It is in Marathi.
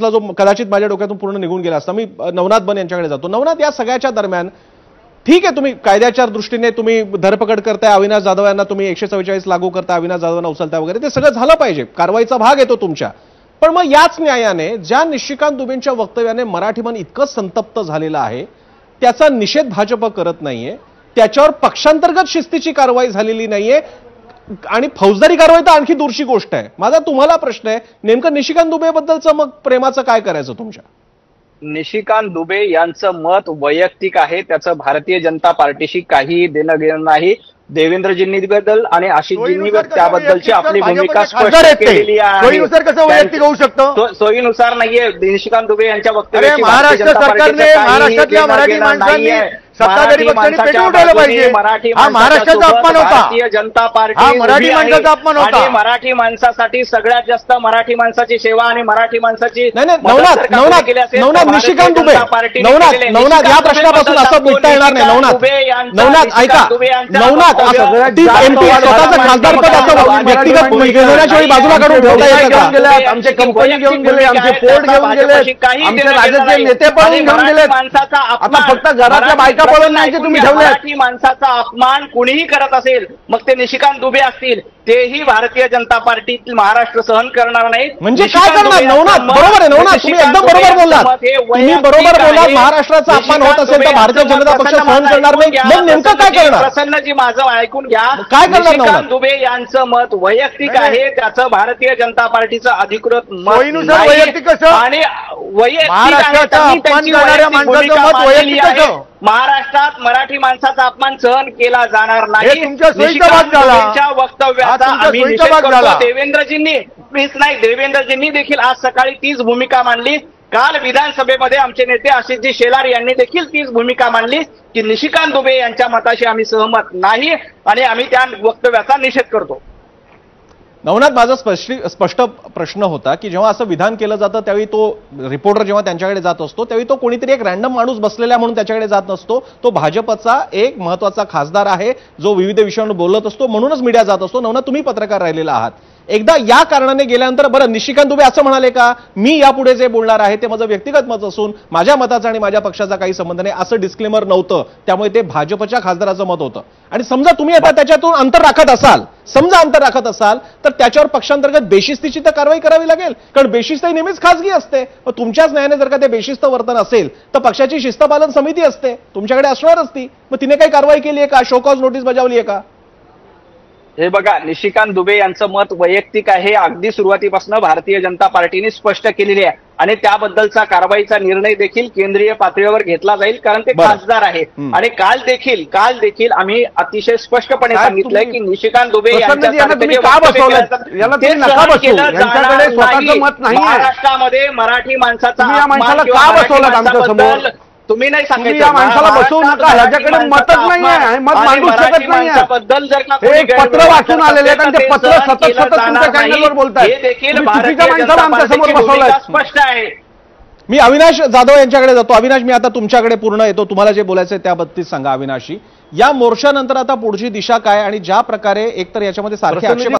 जो कदाचित माझ्या डोक्यातून पूर्ण निघून गेला असता। मी नवनाथ बन यांच्याकडे जातो। नवनाथ, या सगळ्याच्या दरम्यान ठीक आहे, तुम्ही कायद्याच्या दृष्टीने तुम्ही धरपकड करताय, अविनाश जाधव यांना तुम्ही 144 लागू करताय, अविनाश जाधवांना उचलताय वगैरे, ते सगळं झालं पाहिजे, कारवाईचा भाग येतो तुमच्या। पण मग याच न्यायाने ज्या निशिकांत दुबेंच्या वक्तव्याने मराठी मन इतकं संतप्त झालेलं आहे त्याचा निषेध भाजप करत नाहीये, त्याच्यावर पक्षांतर्गत शिस्तीची कारवाई झालेली नाहीये आणि फौजदारी कारवाई तर आणखी दूरची गोष्ट आहे। माझा तुम्हाला प्रश्न आहे, नेमकं निशिकांत दुबे बद्दलचं मग प्रेमाचं काय करायचं तुमच्या? निशिकांत दुबे यांचं मत वैयक्तिक आहे, त्याचं भारतीय जनता पार्टीशी काही देणं घेणं नाही। देवेंद्रजींबद्दल आणि आशिषजींनी त्याबद्दलची आपली भूमिका स्पष्ट केलेली आहे। सोयीनुसार कसं वैयक्तिक होऊ शकतं? सोयीनुसार नाहीये। निशिकांत दुबे यांच्या वक्तव्याची महाराष्ट्र सरकारने महाराष्ट्रातल्या मराठी माणसांनी सत्ताधारी पक्षांनी पेटवून ठेवलं पाहिजे। हा महाराष्ट्राचा अपमान होता, भारतीय जनता पार्टी हा मराठी माणसाचा अपमान होता आणि मराठी माणसासाठी सगळ्यात जास्त मराठी माणसाची सेवा आणि मराठी माणसाची नवनाथ निशिकांत दुबे नवनाथ या प्रश्नापासून असं मिटता येणार नाही। नवनाथ ऐका, नवनाथ एमपी स्वतःचं खासदारपद असं व्यक्तिगत घेण्याच्या वेळी बाजूला काढून ठेवता येतं का? आमचे कंपनी घेऊन गेले, आमचे पोर्ट घेऊन गेले, आमचे राज्याचे नेते पळून घेऊन गेले, आता फक्त घरातल्या बायका पळून नाही की तुम्ही ठेवले। मराठी माणसाचा अपमान कुणीही करत असेल, मग ते निशिकांत दुबे असतील, तेही भारतीय जनता पार्टीतील महाराष्ट्र सहन करणार नाही। म्हणजे काय करणार? नवनाथ बरोबर आहे, नवनाथ तुम्ही एकदम बरोबर बोललात, तुम्ही बरोबर बोललात। महाराष्ट्राचा अपमान होत असेल तर भारतीय जनता पक्ष सहन करणार नाही, मग नेमकं काय करणार? प्रसन्नजी माझं ऐकून घ्या, काय करणार? निशिकांत दुबे यांचं मत वैयक्तिक आहे, त्याचं भारतीय जनता पार्टीचं अधिकृत मत सोयीनुसार वैयक्तिक कसं आणि महाराष्ट्राचा अपमान करणाऱ्या माणसाचं मत वैयक्तिक कसं? महाराष्ट्रात मराठी माणसाचा अपमान सहन केला जाणार नाही। तुमच्या सोयीचा भाग झाला, वक्तव्याचा आम्ही निषेध करतो। देवेंद्रजींनी देखील आज सकाळी तीच भूमिका मांडली। काल विधानसभेमध्ये आमचे नेते आशिषजी शेलार यांनी देखील तीच भूमिका मांडली की निशिकांत दुबे यांच्या मताशी आम्ही सहमत नाही आणि आम्ही त्या वक्तव्याचा निषेध करतो। नवनाथ, माझा स्पष्ट प्रश्न होता की जेव्हा असं विधान केलं जातं त्यावेळी तो रिपोर्टर जेव्हा त्यांच्याकडे जात असतो त्यावेळी तो कोणीतरी एक रॅन्डम माणूस बसलेला म्हणून त्याच्याकडे जात नसतो, तो भाजपचा एक महत्वाचा खासदार आहे जो विविध विषयांवर बोलत असतो, म्हणूनच मीडिया जात असतो। नवनाथ, तुम्ही पत्रकार राहिलेला आहात, एकदा या कारणाने गेल्यानंतर बरं निशिकांत दुबे असं म्हणाले का मी यापुढे जे बोलणार आहे ते माझं व्यक्तिगत मत असून माझ्या मताचा आणि माझ्या पक्षाचा काही संबंध नाही, असं डिस्क्लेमर नव्हतं, त्यामुळे ते भाजपच्या खासदाराचं मत होतं। आणि समजा तुम्ही आता त्याच्यातून अंतर राखत असाल, तर त्याच्यावर पक्षांतर्गत बेशिस्तीची तर कारवाई करावी लागेल, कारण बेशिस्त ही नेहमीच खासगी असते। तुमच्याच न्यायाने जर का ते बेशिस्त वर्तन असेल तर पक्षाची शिस्तपालन समिती असते, तुमच्याकडे असणारच ती, मग तिने काही कारवाई केली आहे का? शो कॉज नोटीस बजावली आहे का? हे बघा, निशिकांत दुबे यांचं मत वैयक्तिक आहे, अगदी सुरुवातीपासून भारतीय जनता पार्टीने स्पष्ट केलेली आहे आणि त्याबद्दलचा कारवाईचा निर्णय देखील केंद्रीय पातळीवर घेतला जाईल, कारण ते खासदार आहे। आणि काल देखील आम्ही अतिशय स्पष्टपणे सांगितलंय की निशिकांत दुबे महाराष्ट्रामध्ये मराठी माणसाचा तुम्ही नाही सांगायचं, या माणसाला बसवू नका, ह्याच्याकडे मतच नाहीये, मत मांडू शकत नाहीये। बद्दल जर का एक पत्र वाचून आलेले कारण ते पत्र सतत तुमच्या चॅनलवर बोलताय, हे देखील चुकीच्या माणसाला आमच्या समोर बसवलंय, स्पष्ट आहे। मी अविनाश जाधव यांच्याकडे जातो। अविनाश, मी आता तुमच्याकडे पूर्ण येतो, तुम्हाला जे बोलायचंय त्याबाबतीत सांगा। अविनाशी, या मोर्चानंतर आता पुढची दिशा काय आणि ज्या प्रकारे एकतर याच्यामध्ये सारखे आक्षेप